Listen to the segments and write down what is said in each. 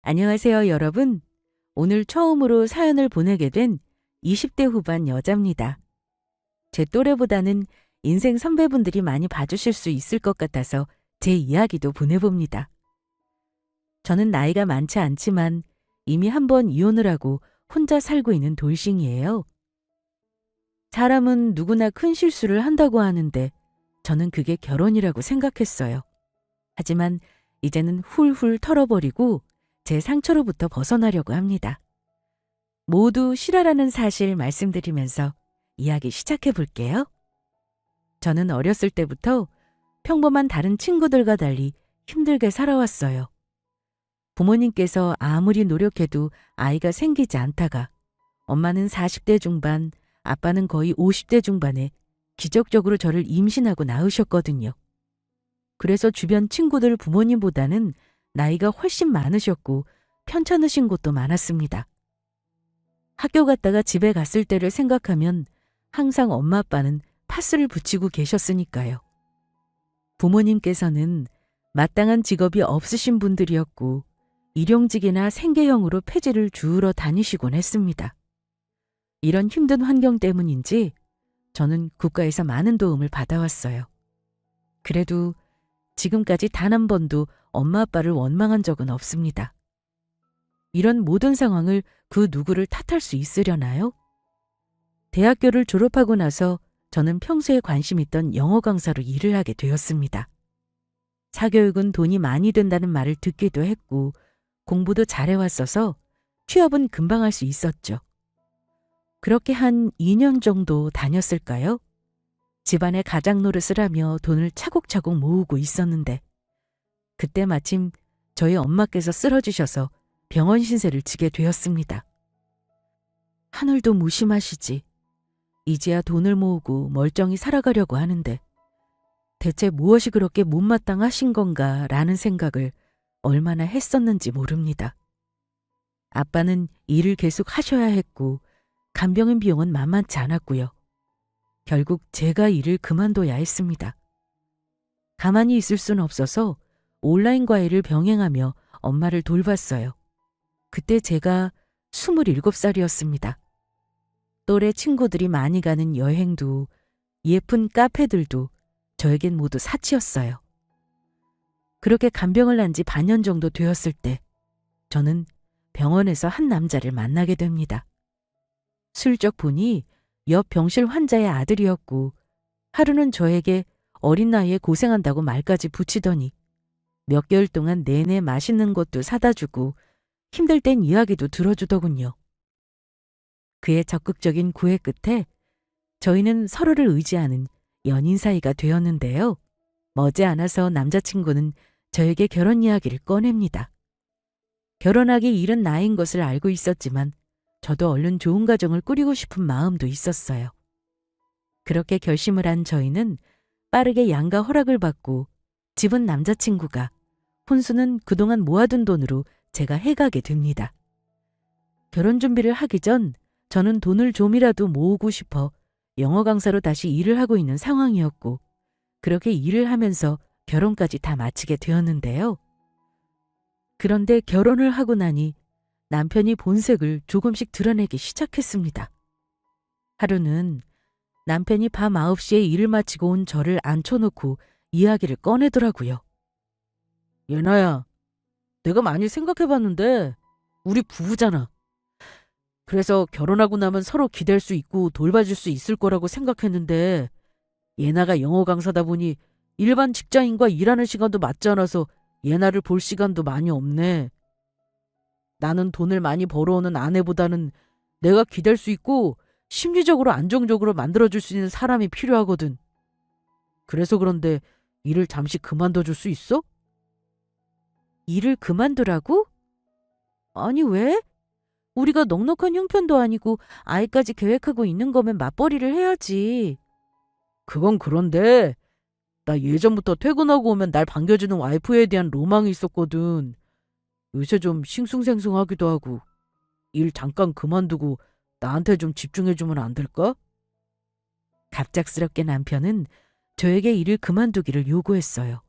안녕하세요, 여러분. 오늘 처음으로 사연을 보내게 된 20대 후반 여자입니다. 제 또래보다는 인생 선배분들이 많이 봐주실 수 있을 것 같아서 제 이야기도 보내봅니다. 저는 나이가 많지 않지만 이미 한 번 이혼을 하고 혼자 살고 있는 돌싱이에요. 사람은 누구나 큰 실수를 한다고 하는데 저는 그게 결혼이라고 생각했어요. 하지만 이제는 훌훌 털어버리고 제 상처로부터 벗어나려고 합니다. 모두 실화라는 사실 말씀드리면서 이야기 시작해 볼게요. 저는 어렸을 때부터 평범한 다른 친구들과 달리 힘들게 살아왔어요. 부모님께서 아무리 노력해도 아이가 생기지 않다가 엄마는 40대 중반, 아빠는 거의 50대 중반에 기적적으로 저를 임신하고 낳으셨거든요. 그래서 주변 친구들 부모님보다는 나이가 훨씬 많으셨고 편찮으신 곳도 많았습니다. 학교 갔다가 집에 갔을 때를 생각하면 항상 엄마 아빠는 파스를 붙이고 계셨으니까요. 부모님께서는 마땅한 직업이 없으신 분들이었고 일용직이나 생계형으로 폐지를 주우러 다니시곤 했습니다. 이런 힘든 환경 때문인지 저는 국가에서 많은 도움을 받아왔어요. 그래도 지금까지 단 한 번도 엄마 아빠를 원망한 적은 없습니다. 이런 모든 상황을 그 누구를 탓할 수 있으려나요? 대학교를 졸업하고 나서 저는 평소에 관심 있던 영어 강사로 일을 하게 되었습니다. 사교육은 돈이 많이 든다는 말을 듣기도 했고 공부도 잘해왔어서 취업은 금방 할 수 있었죠. 그렇게 한 2년 정도 다녔을까요? 집안의 가장 노릇을 하며 돈을 차곡차곡 모으고 있었는데 그때 마침 저희 엄마께서 쓰러지셔서 병원 신세를 지게 되었습니다. 하늘도 무심하시지. 이제야 돈을 모으고 멀쩡히 살아가려고 하는데 대체 무엇이 그렇게 못마땅하신 건가 라는 생각을 얼마나 했었는지 모릅니다. 아빠는 일을 계속 하셔야 했고 간병인 비용은 만만치 않았고요. 결국 제가 일을 그만둬야 했습니다. 가만히 있을 수는 없어서 온라인 과외를 병행하며 엄마를 돌봤어요. 그때 제가 27살이었습니다. 또래 친구들이 많이 가는 여행도 예쁜 카페들도 저에겐 모두 사치였어요. 그렇게 간병을 한 지 반년 정도 되었을 때 저는 병원에서 한 남자를 만나게 됩니다. 슬쩍 보니 옆 병실 환자의 아들이었고 하루는 저에게 어린 나이에 고생한다고 말까지 붙이더니 몇 개월 동안 내내 맛있는 것도 사다 주고 힘들 땐 이야기도 들어주더군요. 그의 적극적인 구애 끝에 저희는 서로를 의지하는 연인 사이가 되었는데요. 머지않아서 남자친구는 저에게 결혼 이야기를 꺼냅니다. 결혼하기 이른 나이인 것을 알고 있었지만 저도 얼른 좋은 가정을 꾸리고 싶은 마음도 있었어요. 그렇게 결심을 한 저희는 빠르게 양가 허락을 받고 집은 남자친구가, 혼수는 그동안 모아둔 돈으로 제가 해가게 됩니다. 결혼 준비를 하기 전 저는 돈을 좀이라도 모으고 싶어 영어 강사로 다시 일을 하고 있는 상황이었고 그렇게 일을 하면서 결혼까지 다 마치게 되었는데요. 그런데 결혼을 하고 나니 남편이 본색을 조금씩 드러내기 시작했습니다. 하루는 남편이 밤 9시에 일을 마치고 온 저를 앉혀놓고 이야기를 꺼내더라고요. 예나야, 내가 많이 생각해봤는데 우리 부부잖아. 그래서 결혼하고 나면 서로 기댈 수 있고 돌봐줄 수 있을 거라고 생각했는데 예나가 영어 강사다 보니 일반 직장인과 일하는 시간도 맞지 않아서 예나를 볼 시간도 많이 없네. 나는 돈을 많이 벌어오는 아내보다는 내가 기댈 수 있고 심리적으로 안정적으로 만들어줄 수 있는 사람이 필요하거든. 그래서 그런데 일을 잠시 그만둬줄 수 있어? 일을 그만두라고? 아니 왜? 우리가 넉넉한 형편도 아니고 아이까지 계획하고 있는 거면 맞벌이를 해야지. 그건 그런데 나 예전부터 퇴근하고 오면 날 반겨주는 와이프에 대한 로망이 있었거든. 요새 좀 싱숭생숭하기도 하고 일 잠깐 그만두고 나한테 좀 집중해주면 안 될까? 갑작스럽게 남편은 저에게 일을 그만두기를 요구했어요.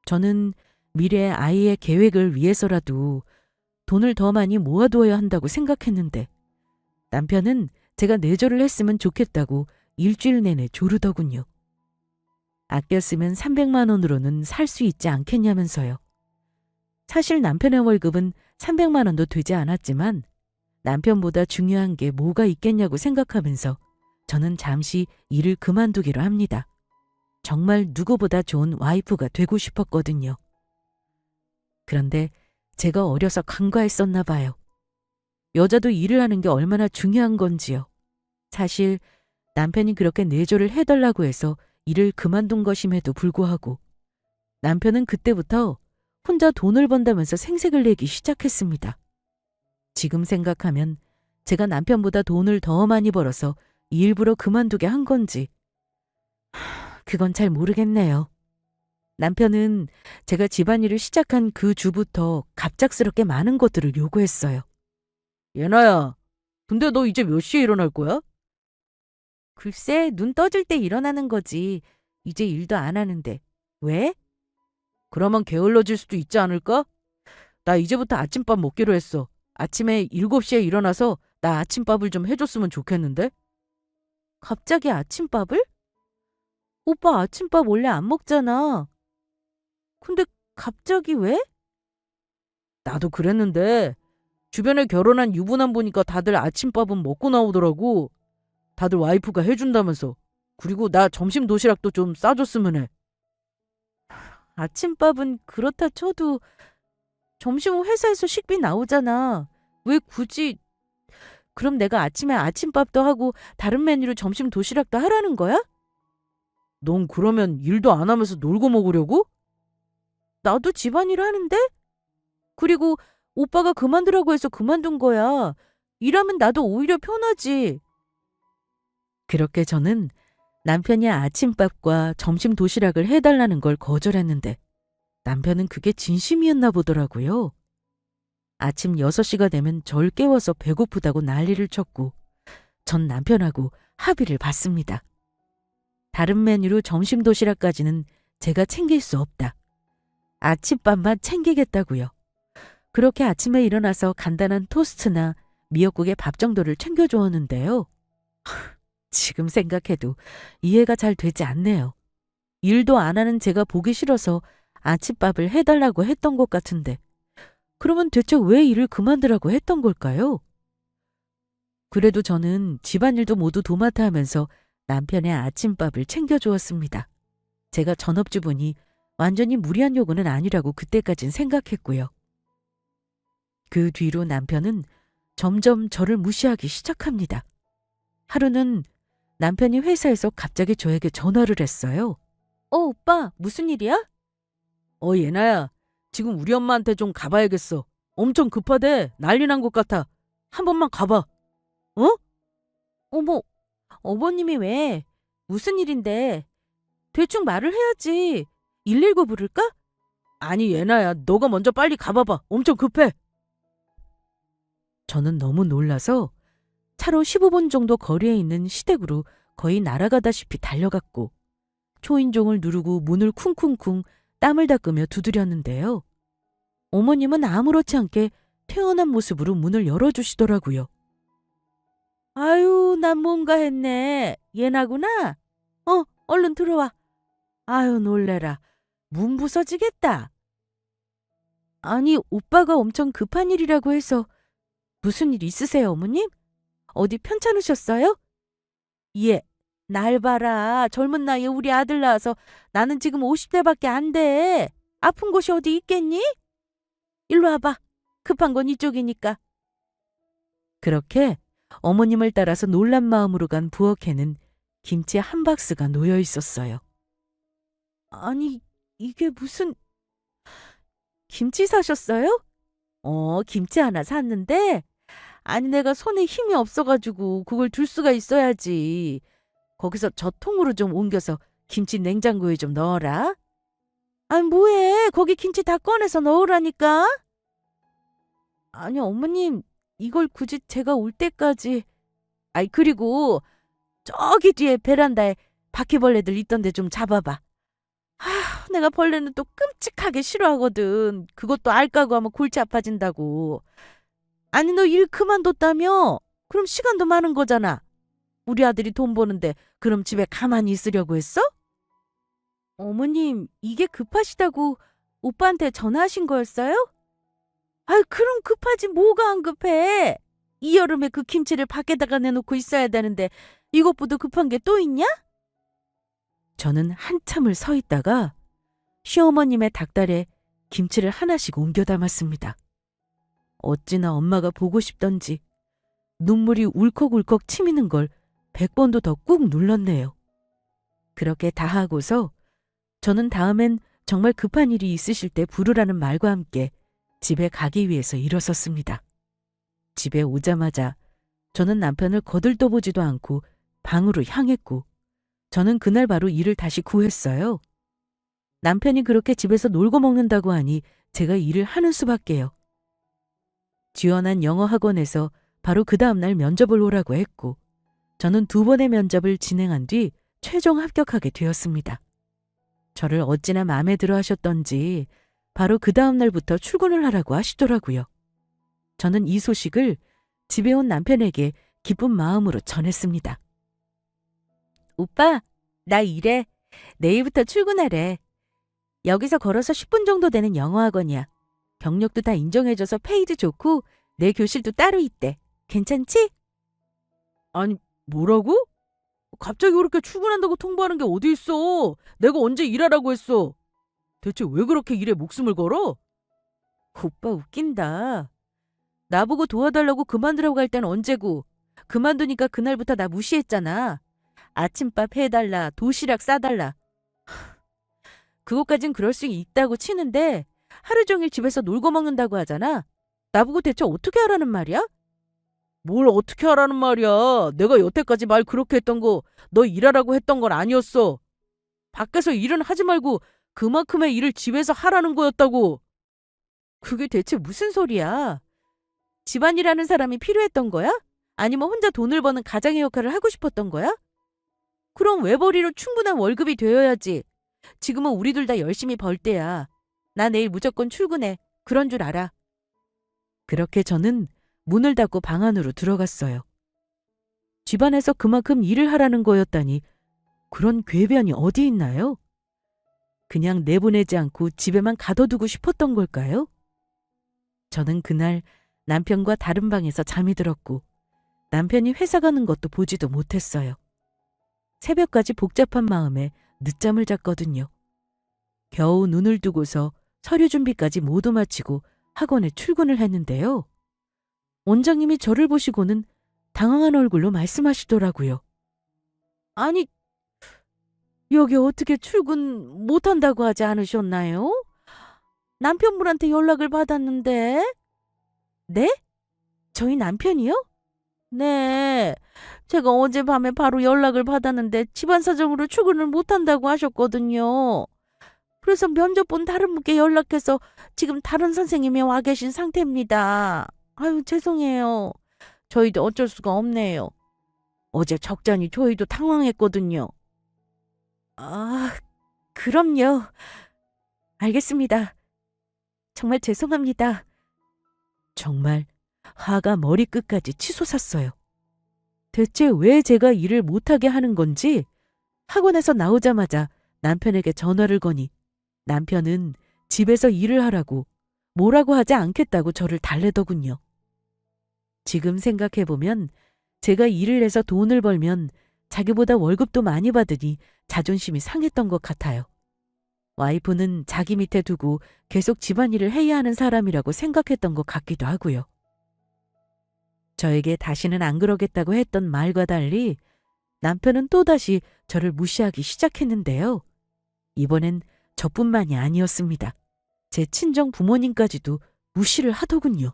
저는 미래 아이의 계획을 위해서라도 돈을 더 많이 모아두어야 한다고 생각했는데 남편은 제가 내조를 했으면 좋겠다고 일주일 내내 조르더군요. 아껴 쓰면 300만 원으로는 살 수 있지 않겠냐면서요. 사실 남편의 월급은 300만 원도 되지 않았지만 남편보다 중요한 게 뭐가 있겠냐고 생각하면서 저는 잠시 일을 그만두기로 합니다. 정말 누구보다 좋은 와이프가 되고 싶었거든요. 그런데 제가 어려서 간과했었나 봐요. 여자도 일을 하는 게 얼마나 중요한 건지요. 사실 남편이 그렇게 내조를 해달라고 해서 일을 그만둔 것임에도 불구하고 남편은 그때부터 혼자 돈을 번다면서 생색을 내기 시작했습니다. 지금 생각하면 제가 남편보다 돈을 더 많이 벌어서 일부러 그만두게 한 건지 그건 잘 모르겠네요. 남편은 제가 집안일을 시작한 그 주부터 갑작스럽게 많은 것들을 요구했어요. 예나야, 근데 너 이제 몇 시에 일어날 거야? 글쎄, 눈 떠질 때 일어나는 거지. 이제 일도 안 하는데. 왜? 그러면 게을러질 수도 있지 않을까? 나 이제부터 아침밥 먹기로 했어. 아침에 7시에 일어나서 나 아침밥을 좀 해줬으면 좋겠는데? 갑자기 아침밥을? 오빠 아침밥 원래 안 먹잖아. 근데 갑자기 왜? 나도 그랬는데 주변에 결혼한 유부남 보니까 다들 아침밥은 먹고 나오더라고. 다들 와이프가 해준다면서. 그리고 나 점심 도시락도 좀 싸줬으면 해. 아침밥은 그렇다 쳐도 점심은 회사에서 식비 나오잖아. 왜 굳이... 그럼 내가 아침에 아침밥도 하고 다른 메뉴로 점심 도시락도 하라는 거야? 넌 그러면 일도 안 하면서 놀고 먹으려고? 나도 집안일 하는데? 그리고 오빠가 그만두라고 해서 그만둔 거야. 일하면 나도 오히려 편하지. 그렇게 저는 남편이 아침밥과 점심 도시락을 해달라는 걸 거절했는데 남편은 그게 진심이었나 보더라고요. 아침 6시가 되면 절 깨워서 배고프다고 난리를 쳤고 전 남편하고 합의를 봤습니다. 다른 메뉴로 점심 도시락까지는 제가 챙길 수 없다. 아침밥만 챙기겠다고요. 그렇게 아침에 일어나서 간단한 토스트나 미역국에 밥 정도를 챙겨주었는데요. 지금 생각해도 이해가 잘 되지 않네요. 일도 안 하는 제가 보기 싫어서 아침밥을 해달라고 했던 것 같은데 그러면 대체 왜 일을 그만두라고 했던 걸까요? 그래도 저는 집안일도 모두 도맡아 하면서 남편의 아침밥을 챙겨주었습니다. 제가 전업주부니 완전히 무리한 요구는 아니라고 그때까진 생각했고요. 그 뒤로 남편은 점점 저를 무시하기 시작합니다. 하루는 남편이 회사에서 갑자기 저에게 전화를 했어요. 오빠, 무슨 일이야? 예나야, 지금 우리 엄마한테 좀 가봐야겠어. 엄청 급하대. 난리 난 것 같아. 한 번만 가봐. 어? 어머, 어머님이 왜? 무슨 일인데? 대충 말을 해야지. 119 부를까? 아니, 예나야, 너가 먼저 빨리 가봐봐. 엄청 급해. 저는 너무 놀라서 차로 15분 정도 거리에 있는 시댁으로 거의 날아가다시피 달려갔고 초인종을 누르고 문을 쿵쿵쿵 땀을 닦으며 두드렸는데요. 어머님은 아무렇지 않게 태어난 모습으로 문을 열어주시더라고요. 아유, 난 뭔가 했네. 얘나구나? 얼른 들어와. 아유, 놀래라. 문 부서지겠다. 아니, 오빠가 엄청 급한 일이라고 해서 무슨 일 있으세요, 어머님? 어디 편찮으셨어요? 예, 날 봐라. 젊은 나이에 우리 아들 낳아서 나는 지금 50대밖에 안 돼. 아픈 곳이 어디 있겠니? 일로 와봐. 급한 건 이쪽이니까. 그렇게 어머님을 따라서 놀란 마음으로 간 부엌에는 김치 한 박스가 놓여 있었어요. 아니, 이게 무슨... 김치 사셨어요? 김치 하나 샀는데 아니 내가 손에 힘이 없어가지고 그걸 줄 수가 있어야지. 거기서 저 통으로 좀 옮겨서 김치 냉장고에 좀 넣어라. 아니 뭐해? 거기 김치 다 꺼내서 넣으라니까. 아니 어머님 이걸 굳이 제가 올 때까지... 아이 그리고 저기 뒤에 베란다에 바퀴벌레들 있던데 좀 잡아봐. 내가 벌레는 또 끔찍하게 싫어하거든. 그것도 알까고 하면 골치 아파진다고. 아니, 너 일 그만뒀다며? 그럼 시간도 많은 거잖아. 우리 아들이 돈 버는데 그럼 집에 가만히 있으려고 했어? 어머님, 이게 급하시다고 오빠한테 전화하신 거였어요? 아이, 그럼 급하지 뭐가 안 급해. 이 여름에 그 김치를 밖에다가 내놓고 있어야 되는데 이것보다 급한 게 또 있냐? 저는 한참을 서 있다가 시어머님의 닭다리에 김치를 하나씩 옮겨 담았습니다. 어찌나 엄마가 보고 싶던지 눈물이 울컥울컥 치미는 걸 100번도 더 꾹 눌렀네요. 그렇게 다 하고서 저는 다음엔 정말 급한 일이 있으실 때 부르라는 말과 함께 집에 가기 위해서 일어섰습니다. 집에 오자마자 저는 남편을 거들떠보지도 않고 방으로 향했고 저는 그날 바로 일을 다시 구했어요. 남편이 그렇게 집에서 놀고 먹는다고 하니 제가 일을 하는 수밖에요. 지원한 영어 학원에서 바로 그 다음날 면접을 오라고 했고 저는 2번의 면접을 진행한 뒤 최종 합격하게 되었습니다. 저를 어찌나 마음에 들어 하셨던지 바로 그 다음날부터 출근을 하라고 하시더라고요. 저는 이 소식을 집에 온 남편에게 기쁜 마음으로 전했습니다. 오빠, 나 일해. 내일부터 출근하래. 여기서 걸어서 10분 정도 되는 영어학원이야. 경력도 다 인정해줘서 페이도 좋고 내 교실도 따로 있대. 괜찮지? 아니, 뭐라고? 갑자기 그렇게 출근한다고 통보하는 게 어디 있어? 내가 언제 일하라고 했어? 대체 왜 그렇게 일에 목숨을 걸어? 오빠 웃긴다. 나보고 도와달라고 그만두라고 할 땐 언제고 그만두니까 그날부터 나 무시했잖아. 아침밥 해달라, 도시락 싸달라. 그것까진 그럴 수 있다고 치는데 하루 종일 집에서 놀고 먹는다고 하잖아. 나보고 대체 어떻게 하라는 말이야? 뭘 어떻게 하라는 말이야. 내가 여태까지 말 그렇게 했던 거 너 일하라고 했던 건 아니었어. 밖에서 일은 하지 말고 그만큼의 일을 집에서 하라는 거였다고. 그게 대체 무슨 소리야? 집안일하는 사람이 필요했던 거야? 아니면 혼자 돈을 버는 가장의 역할을 하고 싶었던 거야? 그럼 외벌이로 충분한 월급이 되어야지. 지금은 우리 둘 다 열심히 벌 때야. 나 내일 무조건 출근해. 그런 줄 알아. 그렇게 저는 문을 닫고 방 안으로 들어갔어요. 집안에서 그만큼 일을 하라는 거였다니 그런 궤변이 어디 있나요? 그냥 내보내지 않고 집에만 가둬두고 싶었던 걸까요? 저는 그날 남편과 다른 방에서 잠이 들었고 남편이 회사 가는 것도 보지도 못했어요. 새벽까지 복잡한 마음에 늦잠을 잤거든요. 겨우 눈을 뜨고서 서류 준비까지 모두 마치고 학원에 출근을 했는데요. 원장님이 저를 보시고는 당황한 얼굴로 말씀하시더라고요. 아니, 여기 어떻게 출근 못한다고 하지 않으셨나요? 남편분한테 연락을 받았는데. 네? 저희 남편이요? 네. 제가 어젯밤에 바로 연락을 받았는데 집안 사정으로 출근을 못한다고 하셨거든요. 그래서 면접 본 다른 분께 연락해서 지금 다른 선생님이 와 계신 상태입니다. 아유, 죄송해요. 저희도 어쩔 수가 없네요. 어제 적잖이 저희도 당황했거든요. 아, 그럼요. 알겠습니다. 정말 죄송합니다. 정말 화가 머리끝까지 치솟았어요. 대체 왜 제가 일을 못하게 하는 건지 학원에서 나오자마자 남편에게 전화를 거니 남편은 집에서 일을 하라고 뭐라고 하지 않겠다고 저를 달래더군요. 지금 생각해보면 제가 일을 해서 돈을 벌면 자기보다 월급도 많이 받으니 자존심이 상했던 것 같아요. 와이프는 자기 밑에 두고 계속 집안일을 해야 하는 사람이라고 생각했던 것 같기도 하고요. 저에게 다시는 안 그러겠다고 했던 말과 달리 남편은 또다시 저를 무시하기 시작했는데요. 이번엔 저뿐만이 아니었습니다. 제 친정 부모님까지도 무시를 하더군요.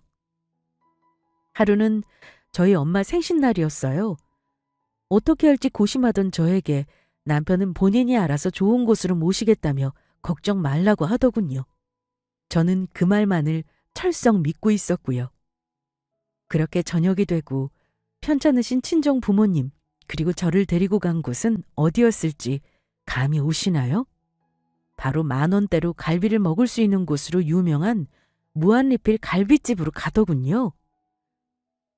하루는 저희 엄마 생신날이었어요. 어떻게 할지 고심하던 저에게 남편은 본인이 알아서 좋은 곳으로 모시겠다며 걱정 말라고 하더군요. 저는 그 말만을 철썩 믿고 있었고요. 그렇게 저녁이 되고 편찮으신 친정 부모님 그리고 저를 데리고 간 곳은 어디였을지 감이 오시나요? 바로 10,000원대로 갈비를 먹을 수 있는 곳으로 유명한 무한리필 갈비집으로 가더군요.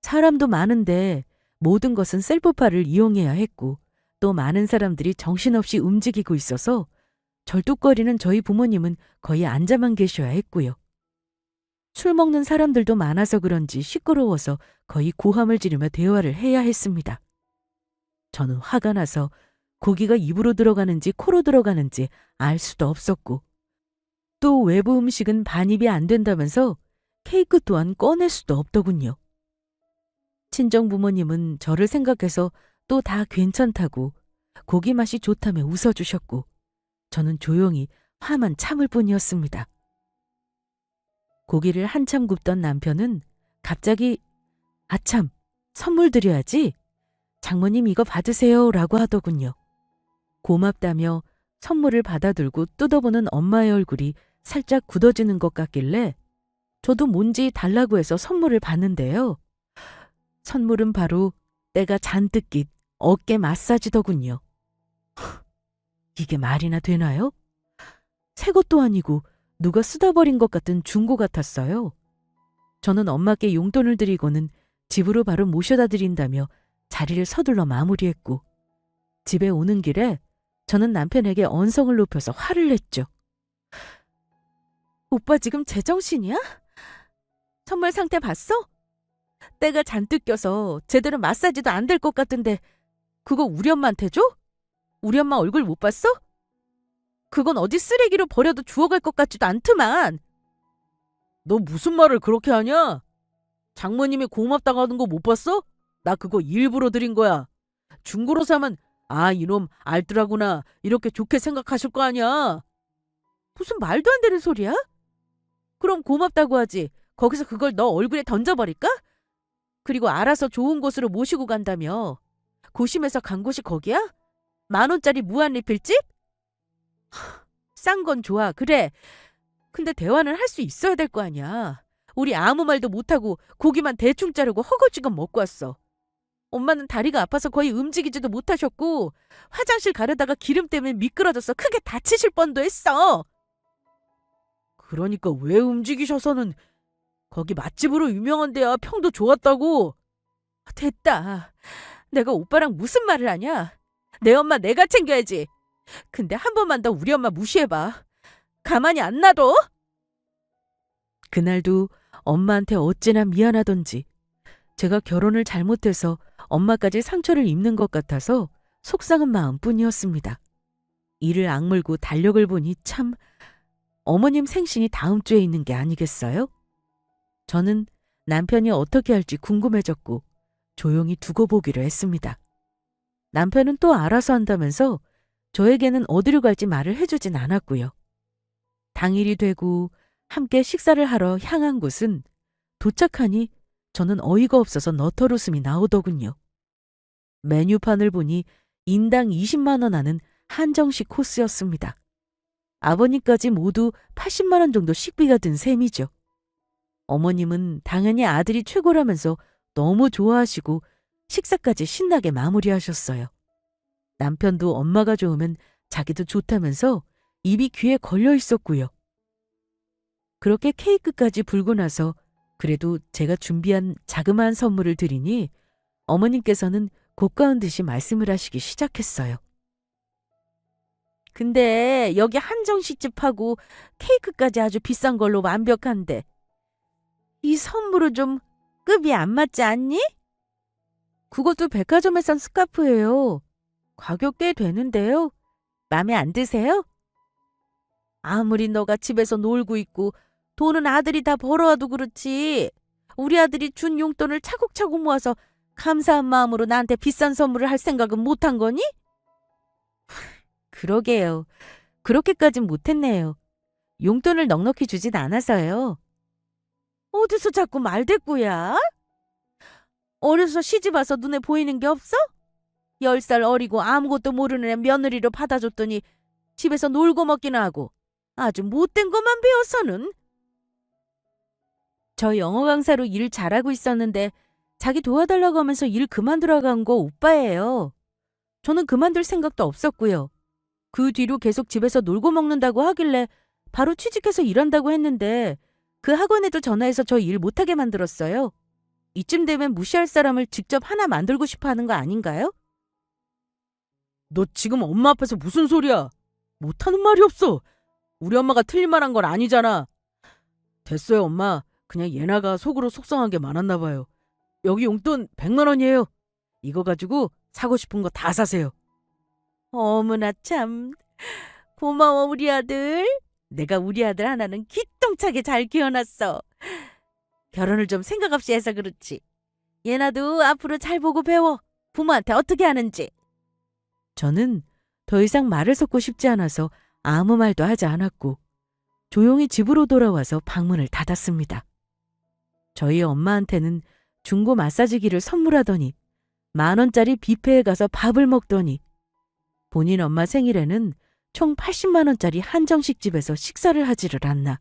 사람도 많은데 모든 것은 셀프파를 이용해야 했고 또 많은 사람들이 정신없이 움직이고 있어서 절뚝거리는 저희 부모님은 거의 앉아만 계셔야 했고요. 술 먹는 사람들도 많아서 그런지 시끄러워서 거의 고함을 지르며 대화를 해야 했습니다. 저는 화가 나서 고기가 입으로 들어가는지 코로 들어가는지 알 수도 없었고 또 외부 음식은 반입이 안 된다면서 케이크 또한 꺼낼 수도 없더군요. 친정 부모님은 저를 생각해서 또 다 괜찮다고 고기 맛이 좋다며 웃어주셨고 저는 조용히 화만 참을 뿐이었습니다. 고기를 한참 굽던 남편은 갑자기 아참 선물 드려야지 장모님 이거 받으세요 라고 하더군요. 고맙다며 선물을 받아들고 뜯어보는 엄마의 얼굴이 살짝 굳어지는 것 같길래 저도 뭔지 달라고 해서 선물을 받는데요. 선물은 바로 때가 잔뜩 낀 어깨 마사지더군요. 이게 말이나 되나요? 새 것도 아니고 누가 쓰다 버린 것 같은 중고 같았어요. 저는 엄마께 용돈을 드리고는 집으로 바로 모셔다 드린다며 자리를 서둘러 마무리했고 집에 오는 길에 저는 남편에게 언성을 높여서 화를 냈죠. 오빠 지금 제정신이야? 선물 상태 봤어? 때가 잔뜩 껴서 제대로 마사지도 안 될 것 같은데 그거 우리 엄마한테 줘? 우리 엄마 얼굴 못 봤어? 그건 어디 쓰레기로 버려도 주워갈 것 같지도 않더만. 너 무슨 말을 그렇게 하냐? 장모님이 고맙다고 하는 거 못 봤어? 나 그거 일부러 드린 거야. 중고로 사면 아 이놈 알뜰하구나 이렇게 좋게 생각하실 거 아니야. 무슨 말도 안 되는 소리야? 그럼 고맙다고 하지. 거기서 그걸 너 얼굴에 던져버릴까? 그리고 알아서 좋은 곳으로 모시고 간다며. 고심해서 간 곳이 거기야? 10,000원짜리 무한리필집? 싼 건 좋아. 그래. 근데 대화는 할 수 있어야 될 거 아니야. 우리 아무 말도 못하고 고기만 대충 자르고 허겁지겁 먹고 왔어. 엄마는 다리가 아파서 거의 움직이지도 못하셨고 화장실 가려다가 기름 때문에 미끄러져서 크게 다치실 뻔도 했어. 그러니까 왜 움직이셔서는 거기 맛집으로 유명한 데야 평도 좋았다고. 됐다. 내가 오빠랑 무슨 말을 하냐. 내 엄마 내가 챙겨야지. 근데 한 번만 더 우리 엄마 무시해봐. 가만히 안 놔둬? 그날도 엄마한테 어찌나 미안하던지 제가 결혼을 잘못해서 엄마까지 상처를 입는 것 같아서 속상한 마음뿐이었습니다. 이를 악물고 달력을 보니 참 어머님 생신이 다음 주에 있는 게 아니겠어요? 저는 남편이 어떻게 할지 궁금해졌고 조용히 두고 보기로 했습니다. 남편은 또 알아서 한다면서 저에게는 어디로 갈지 말을 해주진 않았고요. 당일이 되고 함께 식사를 하러 향한 곳은 도착하니 저는 어이가 없어서 너털 웃음이 나오더군요. 메뉴판을 보니 인당 20만 원 하는 한정식 코스였습니다. 아버님까지 모두 80만 원 정도 식비가 든 셈이죠. 어머님은 당연히 아들이 최고라면서 너무 좋아하시고 식사까지 신나게 마무리하셨어요. 남편도 엄마가 좋으면 자기도 좋다면서 입이 귀에 걸려 있었고요. 그렇게 케이크까지 불고 나서 그래도 제가 준비한 자그마한 선물을 드리니 어머님께서는 고가운 듯이 말씀을 하시기 시작했어요. 근데 여기 한정식집하고 케이크까지 아주 비싼 걸로 완벽한데 이 선물은 좀 급이 안 맞지 않니? 그것도 백화점에 산 스카프예요. 가격 꽤 되는데요. 마음에 안 드세요? 아무리 너가 집에서 놀고 있고 돈은 아들이 다 벌어와도 그렇지. 우리 아들이 준 용돈을 차곡차곡 모아서 감사한 마음으로 나한테 비싼 선물을 할 생각은 못한 거니? 그러게요. 그렇게까진 못했네요. 용돈을 넉넉히 주진 않아서요. 어디서 자꾸 말대꾸야? 어려서 시집와서 눈에 보이는 게 없어? 10살 어리고 아무것도 모르는 애 며느리로 받아줬더니 집에서 놀고 먹기나 하고 아주 못된 것만 배워서는. 저 영어 강사로 일 잘하고 있었는데 자기 도와달라고 하면서 일 그만두러 간 거 오빠예요. 저는 그만둘 생각도 없었고요. 그 뒤로 계속 집에서 놀고 먹는다고 하길래 바로 취직해서 일한다고 했는데 그 학원에도 전화해서 저 일 못하게 만들었어요. 이쯤 되면 무시할 사람을 직접 하나 만들고 싶어 하는 거 아닌가요? 너 지금 엄마 앞에서 무슨 소리야? 못하는 말이 없어. 우리 엄마가 틀린 말 한 건 아니잖아. 됐어요, 엄마. 그냥 예나가 속으로 속상한 게 많았나 봐요. 여기 용돈 100만 원이에요. 이거 가지고 사고 싶은 거 다 사세요. 어머나 참. 고마워 우리 아들. 내가 우리 아들 하나는 기똥차게 잘 키워놨어. 결혼을 좀 생각 없이 해서 그렇지. 예나도 앞으로 잘 보고 배워. 부모한테 어떻게 하는지. 저는 더 이상 말을 섞고 싶지 않아서 아무 말도 하지 않았고 조용히 집으로 돌아와서 방문을 닫았습니다. 저희 엄마한테는 중고 마사지기를 선물하더니 10,000원짜리 뷔페에 가서 밥을 먹더니 본인 엄마 생일에는 총 80만 원짜리 한정식 집에서 식사를 하지를 않나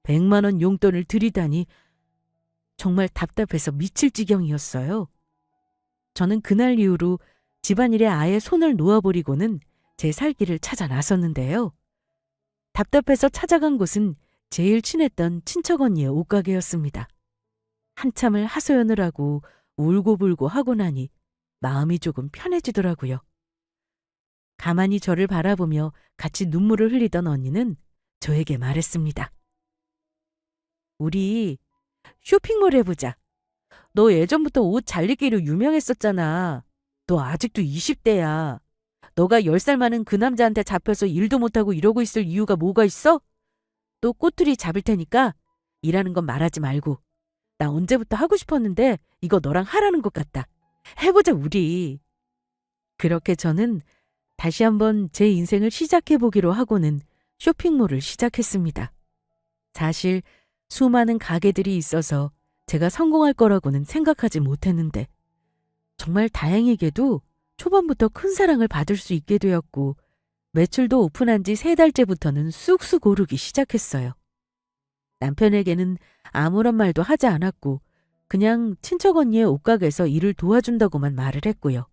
100만 원 용돈을 드리다니 정말 답답해서 미칠 지경이었어요. 저는 그날 이후로 집안일에 아예 손을 놓아버리고는 제 살 길을 찾아 나섰는데요. 답답해서 찾아간 곳은 제일 친했던 친척 언니의 옷가게였습니다. 한참을 하소연을 하고 울고불고 하고 나니 마음이 조금 편해지더라고요. 가만히 저를 바라보며 같이 눈물을 흘리던 언니는 저에게 말했습니다. 우리 쇼핑몰 해보자. 너 예전부터 옷 잘 입기로 유명했었잖아. 너 아직도 20대야. 너가 10살 많은 그 남자한테 잡혀서 일도 못하고 이러고 있을 이유가 뭐가 있어? 또 꼬투리 잡을 테니까 일하는 건 말하지 말고. 나 언제부터 하고 싶었는데 이거 너랑 하라는 것 같다. 해보자 우리. 그렇게 저는 다시 한번 제 인생을 시작해보기로 하고는 쇼핑몰을 시작했습니다. 사실 수많은 가게들이 있어서 제가 성공할 거라고는 생각하지 못했는데 정말 다행히게도 초반부터 큰 사랑을 받을 수 있게 되었고 매출도 오픈한 지 3달째부터는 쑥쑥 오르기 시작했어요. 남편에게는 아무런 말도 하지 않았고 그냥 친척 언니의 옷가게에서 일을 도와준다고만 말을 했고요.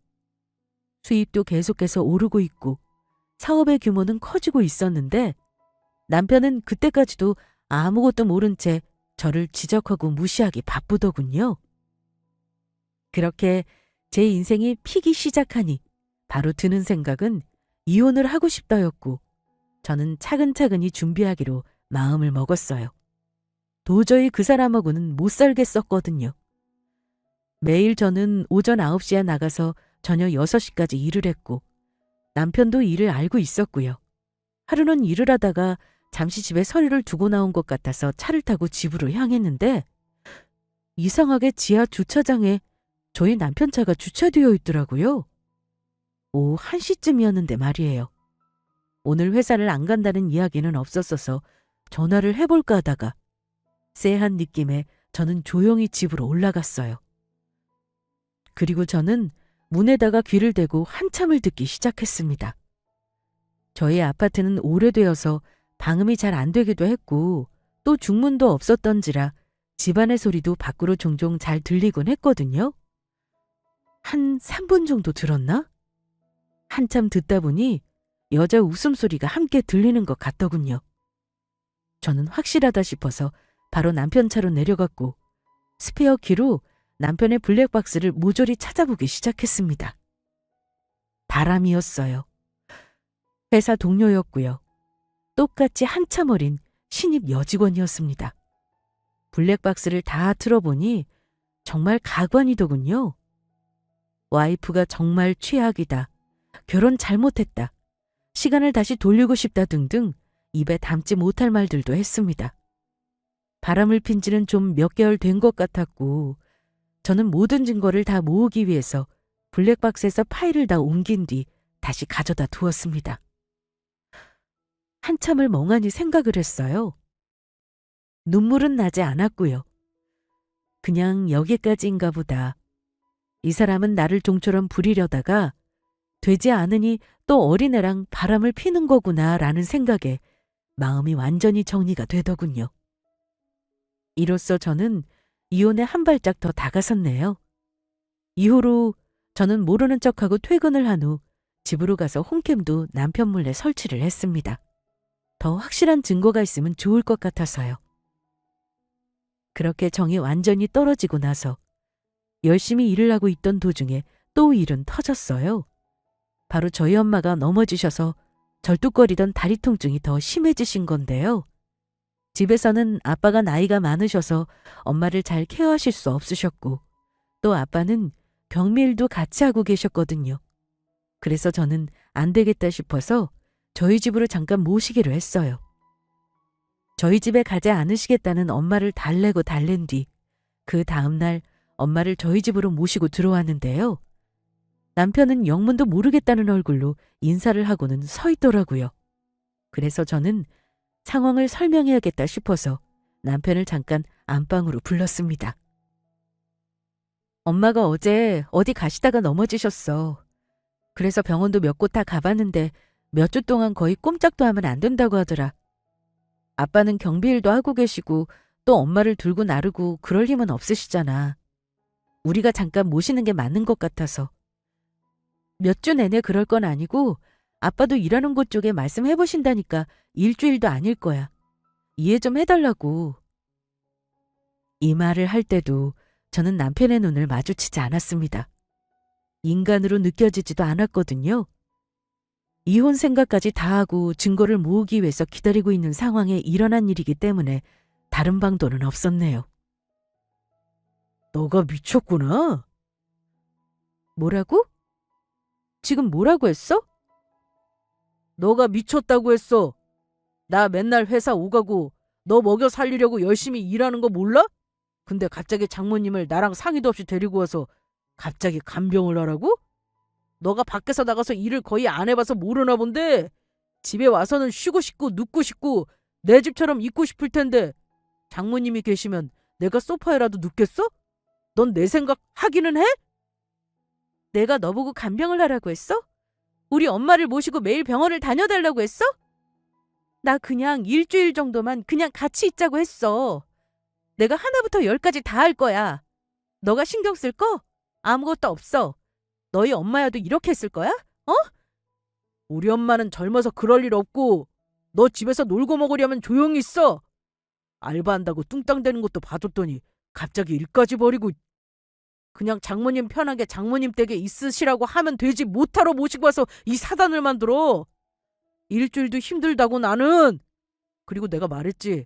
수입도 계속해서 오르고 있고 사업의 규모는 커지고 있었는데 남편은 그때까지도 아무것도 모른 채 저를 지적하고 무시하기 바쁘더군요. 그렇게 제 인생이 피기 시작하니 바로 드는 생각은 이혼을 하고 싶다였고 저는 차근차근히 준비하기로 마음을 먹었어요. 도저히 그 사람하고는 못 살겠었거든요. 매일 저는 오전 9시에 나가서 저녁 6시까지 일을 했고 남편도 일을 알고 있었고요. 하루는 일을 하다가 잠시 집에 서류를 두고 나온 것 같아서 차를 타고 집으로 향했는데 이상하게 지하 주차장에 저희 남편 차가 주차되어 있더라고요. 오후 1시쯤이었는데 말이에요. 오늘 회사를 안 간다는 이야기는 없었어서 전화를 해볼까 하다가 쎄한 느낌에 저는 조용히 집으로 올라갔어요. 그리고 저는 문에다가 귀를 대고 한참을 듣기 시작했습니다. 저희 아파트는 오래되어서 방음이 잘 안 되기도 했고 또 중문도 없었던지라 집안의 소리도 밖으로 종종 잘 들리곤 했거든요. 한 3분 정도 들었나? 한참 듣다 보니 여자 웃음소리가 함께 들리는 것 같더군요. 저는 확실하다 싶어서 바로 남편 차로 내려갔고 스페어 키로 남편의 블랙박스를 모조리 찾아보기 시작했습니다. 바람이었어요. 회사 동료였고요. 똑같이 한참 어린 신입 여직원이었습니다. 블랙박스를 다 틀어보니 정말 가관이더군요. 와이프가 정말 최악이다. 결혼 잘못했다. 시간을 다시 돌리고 싶다 등등 입에 담지 못할 말들도 했습니다. 바람을 핀 지는 좀 몇 개월 된 것 같았고 저는 모든 증거를 다 모으기 위해서 블랙박스에서 파일을 다 옮긴 뒤 다시 가져다 두었습니다. 한참을 멍하니 생각을 했어요. 눈물은 나지 않았고요. 그냥 여기까지인가 보다. 이 사람은 나를 종처럼 부리려다가 되지 않으니 또 어린애랑 바람을 피는 거구나 라는 생각에 마음이 완전히 정리가 되더군요. 이로써 저는 이혼에 한 발짝 더 다가섰네요. 이후로 저는 모르는 척하고 퇴근을 한 후 집으로 가서 홈캠도 남편 몰래 설치를 했습니다. 더 확실한 증거가 있으면 좋을 것 같아서요. 그렇게 정이 완전히 떨어지고 나서 열심히 일을 하고 있던 도중에 또 일은 터졌어요. 바로 저희 엄마가 넘어지셔서 절뚝거리던 다리 통증이 더 심해지신 건데요. 집에서는 아빠가 나이가 많으셔서 엄마를 잘 케어하실 수 없으셨고 또 아빠는 경미일도 같이 하고 계셨거든요. 그래서 저는 안 되겠다 싶어서 저희 집으로 잠깐 모시기로 했어요. 저희 집에 가지 않으시겠다는 엄마를 달래고 달랜 뒤 그 다음날 엄마를 저희 집으로 모시고 들어왔는데요. 남편은 영문도 모르겠다는 얼굴로 인사를 하고는 서 있더라고요. 그래서 저는 상황을 설명해야겠다 싶어서 남편을 잠깐 안방으로 불렀습니다. 엄마가 어제 어디 가시다가 넘어지셨어. 그래서 병원도 몇 곳 다 가봤는데 몇 주 동안 거의 꼼짝도 하면 안 된다고 하더라. 아빠는 경비일도 하고 계시고 또 엄마를 들고 나르고 그럴 힘은 없으시잖아. 우리가 잠깐 모시는 게 맞는 것 같아서. 몇 주 내내 그럴 건 아니고 아빠도 일하는 곳 쪽에 말씀해 보신다니까 일주일도 아닐 거야. 이해 좀 해달라고. 이 말을 할 때도 저는 남편의 눈을 마주치지 않았습니다. 인간으로 느껴지지도 않았거든요. 이혼 생각까지 다 하고 증거를 모으기 위해서 기다리고 있는 상황에 일어난 일이기 때문에 다른 방도는 없었네요. 너가 미쳤구나. 뭐라고? 지금 뭐라고 했어? 너가 미쳤다고 했어. 나 맨날 회사 오가고 너 먹여 살리려고 열심히 일하는 거 몰라? 근데 갑자기 장모님을 나랑 상의도 없이 데리고 와서 갑자기 간병을 하라고? 너가 밖에서 나가서 일을 거의 안 해봐서 모르나 본데 집에 와서는 쉬고 싶고 눕고 싶고 내 집처럼 있고 싶을 텐데 장모님이 계시면 내가 소파에라도 눕겠어? 넌 내 생각 하기는 해? 내가 너보고 간병을 하라고 했어? 우리 엄마를 모시고 매일 병원을 다녀달라고 했어? 나 그냥 일주일 정도만 그냥 같이 있자고 했어. 내가 하나부터 열까지 다 할 거야. 너가 신경 쓸 거? 아무것도 없어. 너희 엄마야도 이렇게 했을 거야? 어? 우리 엄마는 젊어서 그럴 일 없고 너 집에서 놀고 먹으려면 조용히 있어. 알바한다고 뚱땅대는 것도 봐줬더니 갑자기 일까지 버리고 그냥 장모님 편하게 장모님 댁에 있으시라고 하면 되지 못하러 모시고 와서 이 사단을 만들어. 일주일도 힘들다고 나는. 그리고 내가 말했지.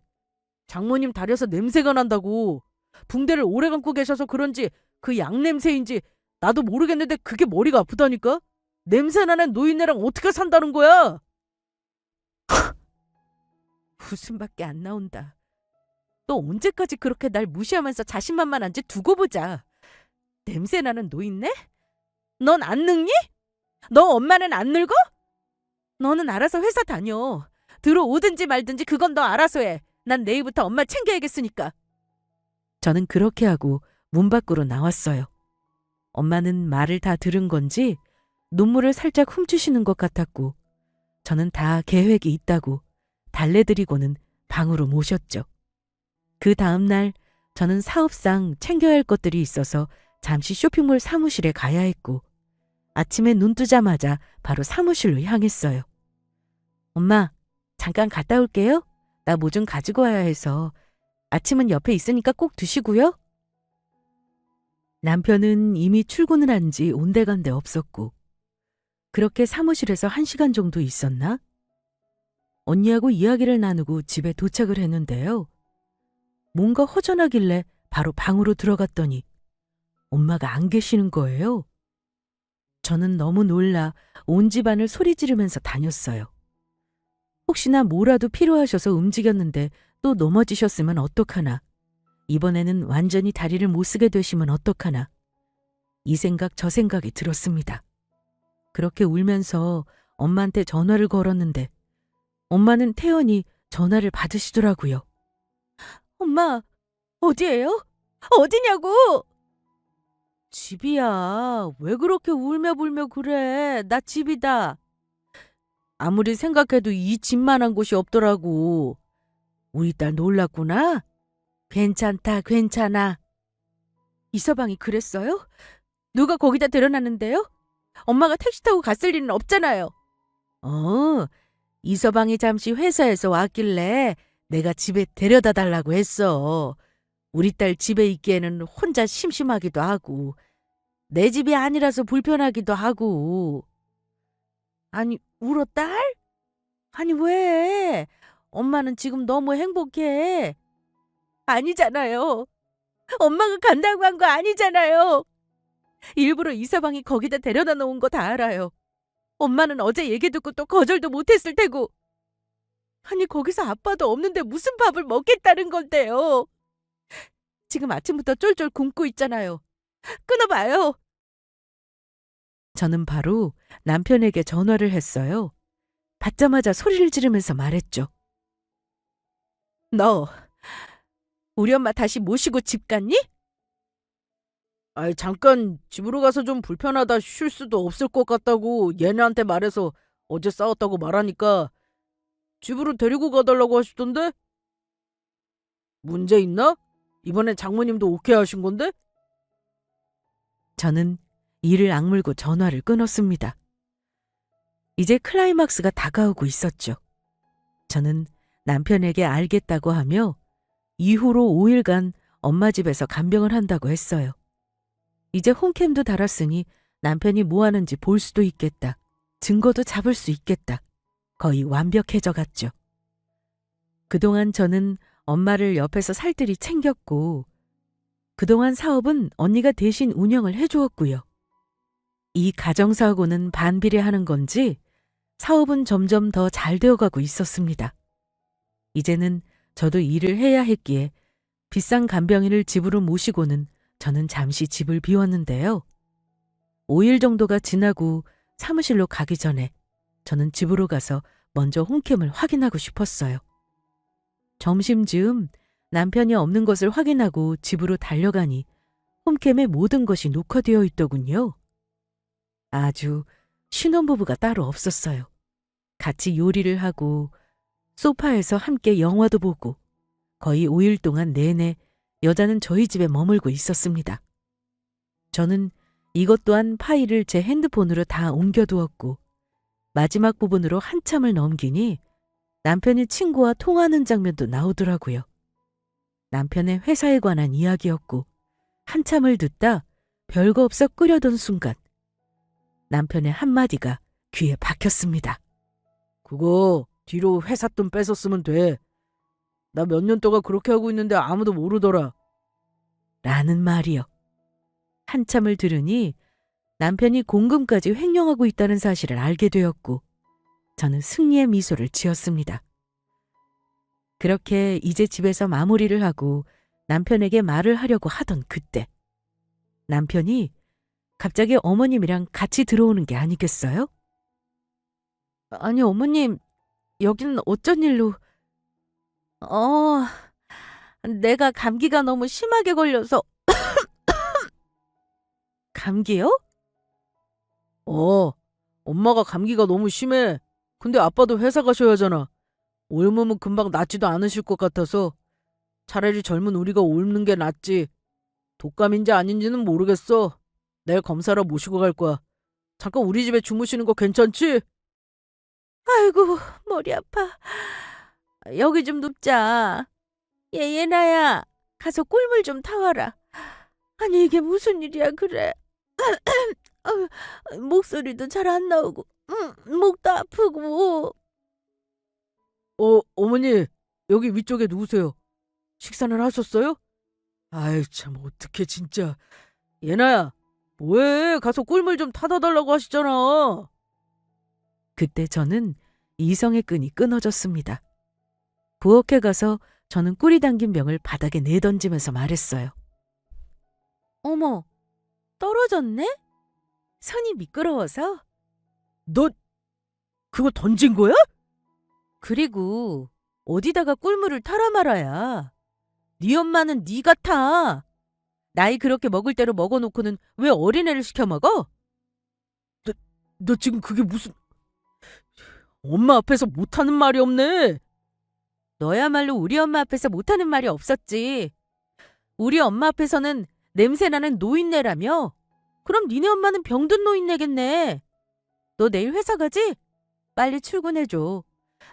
장모님 다려서 냄새가 난다고. 붕대를 오래 감고 계셔서 그런지 그 양냄새인지 나도 모르겠는데 그게 머리가 아프다니까. 냄새나는 노인네랑 어떻게 산다는 거야? 웃음밖에 안 나온다. 너 언제까지 그렇게 날 무시하면서 자신만만한지 두고 보자. 냄새나는 노인네? 넌 안 늙니? 너 엄마는 안 늙어? 너는 알아서 회사 다녀. 들어오든지 말든지 그건 너 알아서 해. 난 내일부터 엄마 챙겨야겠으니까. 저는 그렇게 하고 문 밖으로 나왔어요. 엄마는 말을 다 들은 건지 눈물을 살짝 훔치시는 것 같았고 저는 다 계획이 있다고 달래드리고는 방으로 모셨죠. 그 다음날 저는 사업상 챙겨야 할 것들이 있어서 잠시 쇼핑몰 사무실에 가야 했고 아침에 눈 뜨자마자 바로 사무실로 향했어요. 엄마, 잠깐 갔다 올게요. 나 뭐 좀 가지고 와야 해서. 아침은 옆에 있으니까 꼭 드시고요. 남편은 이미 출근을 한 지 온데간데 없었고 그렇게 사무실에서 1시간 정도 있었나? 언니하고 이야기를 나누고 집에 도착을 했는데요. 뭔가 허전하길래 바로 방으로 들어갔더니 엄마가 안 계시는 거예요. 저는 너무 놀라 온 집안을 소리 지르면서 다녔어요. 혹시나 뭐라도 필요하셔서 움직였는데 또 넘어지셨으면 어떡하나. 이번에는 완전히 다리를 못 쓰게 되시면 어떡하나. 이 생각 저 생각이 들었습니다. 그렇게 울면서 엄마한테 전화를 걸었는데 엄마는 태연히 전화를 받으시더라고요. 엄마, 어디예요? 어디냐고? 집이야. 왜 그렇게 울며 불며 그래? 나 집이다. 아무리 생각해도 이 집만한 곳이 없더라고. 우리 딸 놀랐구나? 괜찮다, 괜찮아. 이서방이 그랬어요? 누가 거기다 데려놨는데요? 엄마가 택시 타고 갔을 리는 없잖아요. 이서방이 잠시 회사에서 왔길래 내가 집에 데려다 달라고 했어. 우리 딸 집에 있기에는 혼자 심심하기도 하고 내 집이 아니라서 불편하기도 하고. 아니, 울어 딸? 아니 왜? 엄마는 지금 너무 행복해. 아니잖아요. 엄마가 간다고 한 거 아니잖아요. 일부러 이서방이 거기다 데려다 놓은 거 다 알아요. 엄마는 어제 얘기 듣고 또 거절도 못했을 테고. 아니 거기서 아빠도 없는데 무슨 밥을 먹겠다는 건데요. 지금 아침부터 쫄쫄 굶고 있잖아요. 끊어봐요. 저는 바로 남편에게 전화를 했어요. 받자마자 소리를 지르면서 말했죠. 너 우리 엄마 다시 모시고 집 갔니? 아이, 잠깐 집으로 가서 좀 불편하다 쉴 수도 없을 것 같다고 얘네한테 말해서 어제 싸웠다고 말하니까 집으로 데리고 가달라고 하시던데? 문제 있나? 이번엔 장모님도 오케이 하신 건데? 저는 이를 악물고 전화를 끊었습니다. 이제 클라이막스가 다가오고 있었죠. 저는 남편에게 알겠다고 하며 이후로 5일간 엄마 집에서 간병을 한다고 했어요. 이제 홈캠도 달았으니 남편이 뭐 하는지 볼 수도 있겠다. 증거도 잡을 수 있겠다. 거의 완벽해져 갔죠. 그동안 저는 엄마를 옆에서 살뜰히 챙겼고 그동안 사업은 언니가 대신 운영을 해주었고요. 이 가정사고는 반비례하는 건지 사업은 점점 더 잘 되어가고 있었습니다. 이제는 저도 일을 해야 했기에 비싼 간병인을 집으로 모시고는 저는 잠시 집을 비웠는데요. 5일 정도가 지나고 사무실로 가기 전에 저는 집으로 가서 먼저 홈캠을 확인하고 싶었어요. 점심쯤 남편이 없는 것을 확인하고 집으로 달려가니 홈캠에 모든 것이 녹화되어 있더군요. 아주 신혼부부가 따로 없었어요. 같이 요리를 하고 소파에서 함께 영화도 보고 거의 5일 동안 내내 여자는 저희 집에 머물고 있었습니다. 저는 이것 또한 파일을 제 핸드폰으로 다 옮겨두었고 마지막 부분으로 한참을 넘기니 남편이 친구와 통화하는 장면도 나오더라고요. 남편의 회사에 관한 이야기였고 한참을 듣다 별거 없어 끄려던 순간 남편의 한마디가 귀에 박혔습니다. 그거 뒤로 회사 돈 뺏어 쓰면 돼. 나 몇 년 동안 그렇게 하고 있는데 아무도 모르더라. 라는 말이요. 한참을 들으니 남편이 공금까지 횡령하고 있다는 사실을 알게 되었고 저는 승리의 미소를 지었습니다. 그렇게 이제 집에서 마무리를 하고 남편에게 말을 하려고 하던 그때 남편이 갑자기 어머님이랑 같이 들어오는 게 아니겠어요? 아니 어머님, 여기는 어쩐 일로... 내가 감기가 너무 심하게 걸려서... 감기요? 엄마가 감기가 너무 심해. 근데 아빠도 회사 가셔야 하잖아. 옮으면 금방 낫지도 않으실 것 같아서 차라리 젊은 우리가 옮는 게 낫지. 독감인지 아닌지는 모르겠어. 내일 검사로 모시고 갈 거야. 잠깐 우리 집에 주무시는 거 괜찮지? 아이고, 머리 아파. 여기 좀 눕자. 예나야, 가서 꿀물 좀 타와라. 아니 이게 무슨 일이야 그래. 목소리도 잘 안 나오고 목도 아프고. 어머니, 여기 위쪽에 누우세요. 식사는 하셨어요? 아이 참 어떡해 진짜. 예나야, 뭐해? 가서 꿀물 좀 타다 달라고 하시잖아. 그때 저는 이성의 끈이 끊어졌습니다. 부엌에 가서 저는 꿀이 담긴 병을 바닥에 내던지면서 말했어요. 어머, 떨어졌네? 손이 미끄러워서. 너 그거 던진 거야? 그리고 어디다가 꿀물을 타라 말아야. 네 엄마는 네 같아. 나이 그렇게 먹을 대로 먹어놓고는 왜 어린애를 시켜 먹어? 너 지금 그게 무슨... 엄마 앞에서 못하는 말이 없네. 너야말로 우리 엄마 앞에서 못하는 말이 없었지. 우리 엄마 앞에서는 냄새나는 노인네라며. 그럼 니네 엄마는 병든 노인네겠네. 너 내일 회사 가지? 빨리 출근해줘.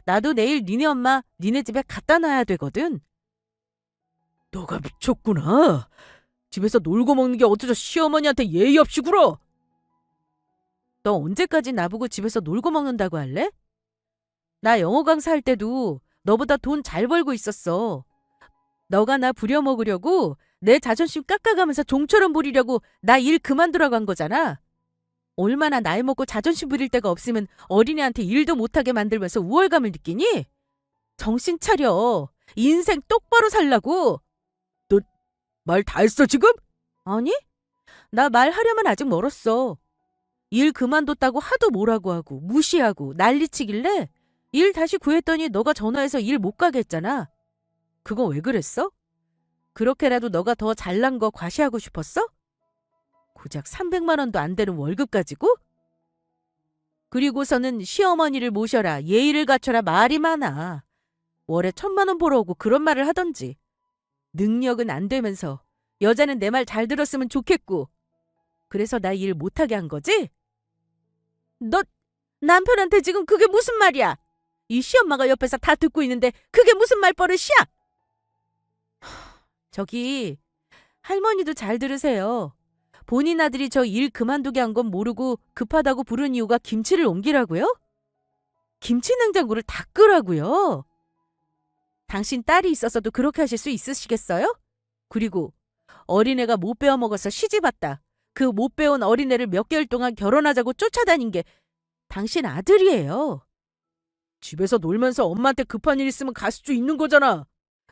나도 내일 니네 엄마 니네 집에 갖다 놔야 되거든. 너가 미쳤구나. 집에서 놀고 먹는 게 어째서 시어머니한테 예의 없이 굴어? 너 언제까지 나보고 집에서 놀고 먹는다고 할래? 나 영어 강사할 때도 너보다 돈 잘 벌고 있었어. 너가 나 부려먹으려고 내 자존심 깎아가면서 종처럼 부리려고 나 일 그만두라고 한 거잖아. 얼마나 나이 먹고 자존심 부릴 데가 없으면 어린애한테 일도 못하게 만들면서 우월감을 느끼니? 정신 차려. 인생 똑바로 살라고. 너 말 다 했어 지금? 아니, 나 말하려면 아직 멀었어. 일 그만뒀다고 하도 뭐라고 하고 무시하고 난리치길래 일 다시 구했더니 너가 전화해서 일 못 가게 했잖아. 그건 왜 그랬어? 그렇게라도 너가 더 잘난 거 과시하고 싶었어? 고작 300만 원도 안 되는 월급 가지고? 그리고서는 시어머니를 모셔라, 예의를 갖춰라 말이 많아. 월에 1,000만 원 벌어오고 그런 말을 하던지. 능력은 안 되면서 여자는 내 말 잘 들었으면 좋겠고. 그래서 나 일 못하게 한 거지? 너 남편한테 지금 그게 무슨 말이야? 이 시엄마가 옆에서 다 듣고 있는데 그게 무슨 말버릇이야? 저기 할머니도 잘 들으세요. 본인 아들이 저 일 그만두게 한 건 모르고 급하다고 부른 이유가 김치를 옮기라고요? 김치 냉장고를 닦으라고요? 당신 딸이 있어서도 그렇게 하실 수 있으시겠어요? 그리고 어린애가 못 배워 먹어서 시집 왔다. 그 못 배운 어린애를 몇 개월 동안 결혼하자고 쫓아다닌 게 당신 아들이에요. 집에서 놀면서 엄마한테 급한 일 있으면 갈 수도 있는 거잖아.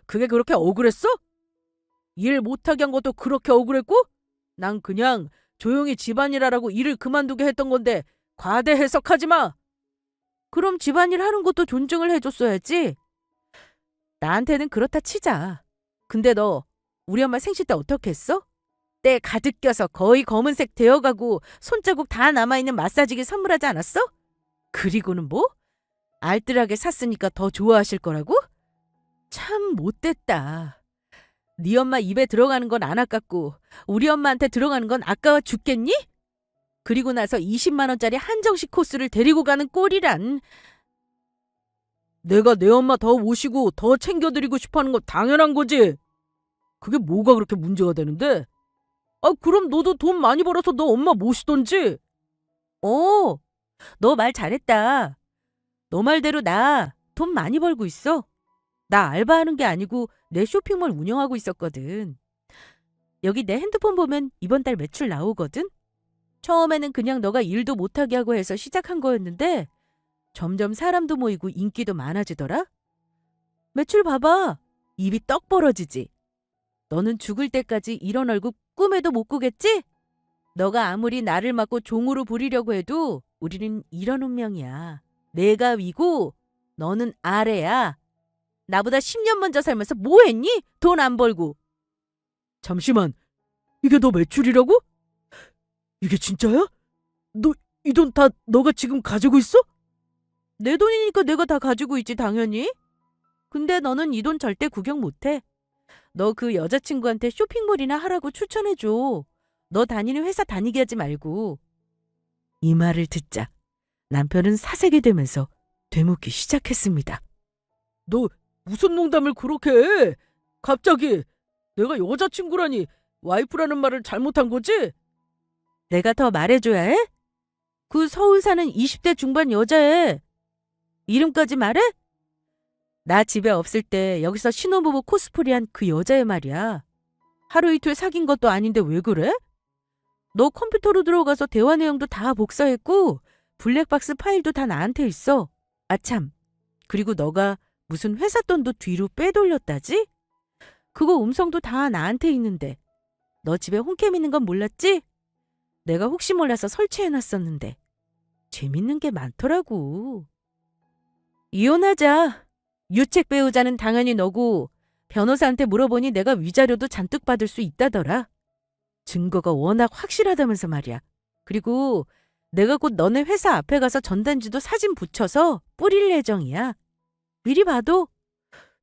그게 그렇게 억울했어? 일 못하게 한 것도 그렇게 억울했고? 난 그냥 조용히 집안일 하라고 일을 그만두게 했던 건데 과대 해석하지 마. 그럼 집안일 하는 것도 존중을 해줬어야지. 나한테는 그렇다 치자. 근데 너 우리 엄마 생신 때 어떻게 했어? 때 가득 껴서 거의 검은색 되어가고 손자국 다 남아있는 마사지기 선물하지 않았어? 그리고는 뭐? 알뜰하게 샀으니까 더 좋아하실 거라고? 참 못됐다. 네 엄마 입에 들어가는 건 안 아깝고 우리 엄마한테 들어가는 건 아까워 죽겠니? 그리고 나서 20만 원짜리 한정식 코스를 데리고 가는 꼴이란. 내가 내 엄마 더 모시고 더 챙겨드리고 싶어하는 건 당연한 거지. 그게 뭐가 그렇게 문제가 되는데? 아, 그럼 너도 돈 많이 벌어서 너 엄마 모시던지. 너 말 잘했다. 너 말대로 나 돈 많이 벌고 있어. 나 알바하는 게 아니고 내 쇼핑몰 운영하고 있었거든. 여기 내 핸드폰 보면 이번 달 매출 나오거든. 처음에는 그냥 너가 일도 못하게 하고 해서 시작한 거였는데 점점 사람도 모이고 인기도 많아지더라. 매출 봐봐. 입이 떡 벌어지지. 너는 죽을 때까지 이런 얼굴 꿈에도 못 꾸겠지? 너가 아무리 나를 맞고 종으로 부리려고 해도 우리는 이런 운명이야. 내가 위고 너는 아래야. 나보다 10년 먼저 살면서 뭐 했니? 돈 안 벌고. 잠시만. 이게 너 매출이라고? 이게 진짜야? 너 이 돈 다 너가 지금 가지고 있어? 내 돈이니까 내가 다 가지고 있지 당연히. 근데 너는 이 돈 절대 구경 못해. 너 그 여자친구한테 쇼핑몰이나 하라고 추천해줘. 너 다니는 회사 다니게 하지 말고. 이 말을 듣자 남편은 사색이 되면서 되묻기 시작했습니다. 너 무슨 농담을 그렇게 해? 갑자기 내가 여자친구라니 와이프라는 말을 잘못한 거지? 내가 더 말해줘야 해? 그 서울 사는 20대 중반 여자애. 이름까지 말해? 나 집에 없을 때 여기서 신혼부부 코스프레한 그 여자애 말이야. 하루 이틀 사귄 것도 아닌데 왜 그래? 너 컴퓨터로 들어가서 대화 내용도 다 복사했고 블랙박스 파일도 다 나한테 있어. 아참, 그리고 너가 무슨 회사 돈도 뒤로 빼돌렸다지? 그거 음성도 다 나한테 있는데 너 집에 홈캠 있는 건 몰랐지? 내가 혹시 몰라서 설치해놨었는데 재밌는 게 많더라고. 이혼하자. 유책 배우자는 당연히 너고 변호사한테 물어보니 내가 위자료도 잔뜩 받을 수 있다더라. 증거가 워낙 확실하다면서 말이야. 그리고 내가 곧 너네 회사 앞에 가서 전단지도 사진 붙여서 뿌릴 예정이야. 미리 봐도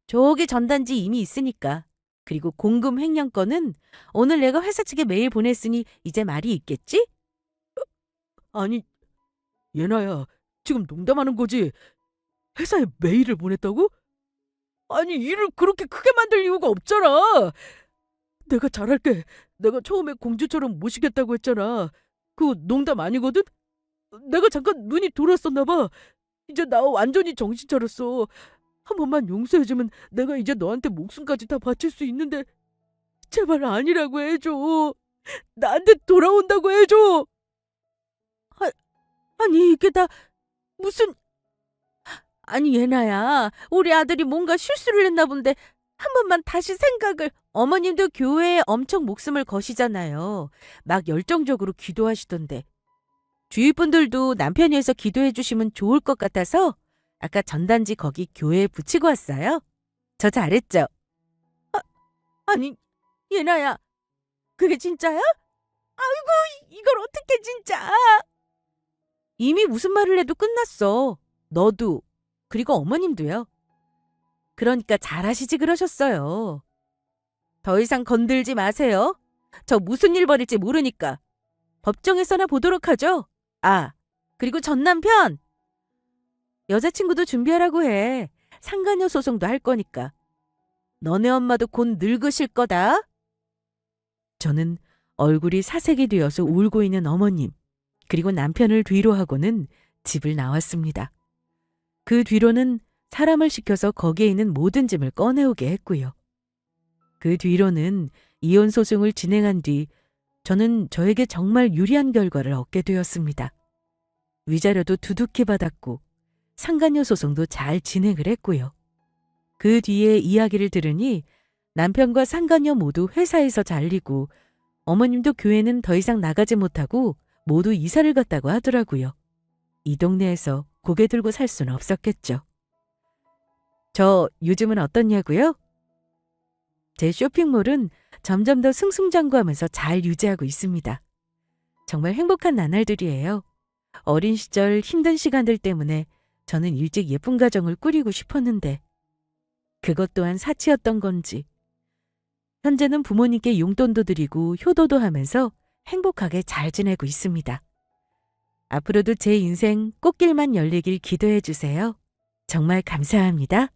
저기 전단지 이미 있으니까 그리고 공금 횡령 건은 오늘 내가 회사 측에 메일 보냈으니 이제 말이 있겠지? 아니, 예나야, 지금 농담하는 거지? 회사에 메일을 보냈다고? 아니, 일을 그렇게 크게 만들 이유가 없잖아. 내가 잘할게. 내가 처음에 공주처럼 모시겠다고 했잖아. 그거 농담 아니거든? 내가 잠깐 눈이 돌았었나 봐. 이제 나 완전히 정신 차렸어. 한 번만 용서해주면 내가 이제 너한테 목숨까지 다 바칠 수 있는데 제발 아니라고 해줘. 나한테 돌아온다고 해줘. 아니 이게 다 무슨... 아니 예나야, 우리 아들이 뭔가 실수를 했나 본데 한 번만 다시 생각을... 어머님도 교회에 엄청 목숨을 거시잖아요. 막 열정적으로 기도하시던데. 주위 분들도 남편이 해서 기도해 주시면 좋을 것 같아서 아까 전단지 거기 교회에 붙이고 왔어요. 저 잘했죠? 아니 예나야, 그게 진짜야? 아이고 이걸 어떻게 진짜... 이미 무슨 말을 해도 끝났어. 너도 그리고 어머님도요. 그러니까 잘하시지 그러셨어요. 더 이상 건들지 마세요. 저 무슨 일 벌일지 모르니까. 법정에서나 보도록 하죠. 아, 그리고 전 남편! 여자친구도 준비하라고 해. 상간녀 소송도 할 거니까. 너네 엄마도 곧 늙으실 거다. 저는 얼굴이 사색이 되어서 울고 있는 어머님, 그리고 남편을 뒤로 하고는 집을 나왔습니다. 그 뒤로는 사람을 시켜서 거기에 있는 모든 짐을 꺼내오게 했고요. 그 뒤로는 이혼 소송을 진행한 뒤 저는 저에게 정말 유리한 결과를 얻게 되었습니다. 위자료도 두둑히 받았고 상간녀 소송도 잘 진행을 했고요. 그 뒤에 이야기를 들으니 남편과 상간녀 모두 회사에서 잘리고 어머님도 교회는 더 이상 나가지 못하고 모두 이사를 갔다고 하더라고요. 이 동네에서 고개 들고 살 수는 없었겠죠. 저 요즘은 어떻냐고요? 제 쇼핑몰은 점점 더 승승장구하면서 잘 유지하고 있습니다. 정말 행복한 나날들이에요. 어린 시절 힘든 시간들 때문에 저는 일찍 예쁜 가정을 꾸리고 싶었는데 그것 또한 사치였던 건지 현재는 부모님께 용돈도 드리고 효도도 하면서 행복하게 잘 지내고 있습니다. 앞으로도 제 인생 꽃길만 열리길 기도해 주세요. 정말 감사합니다.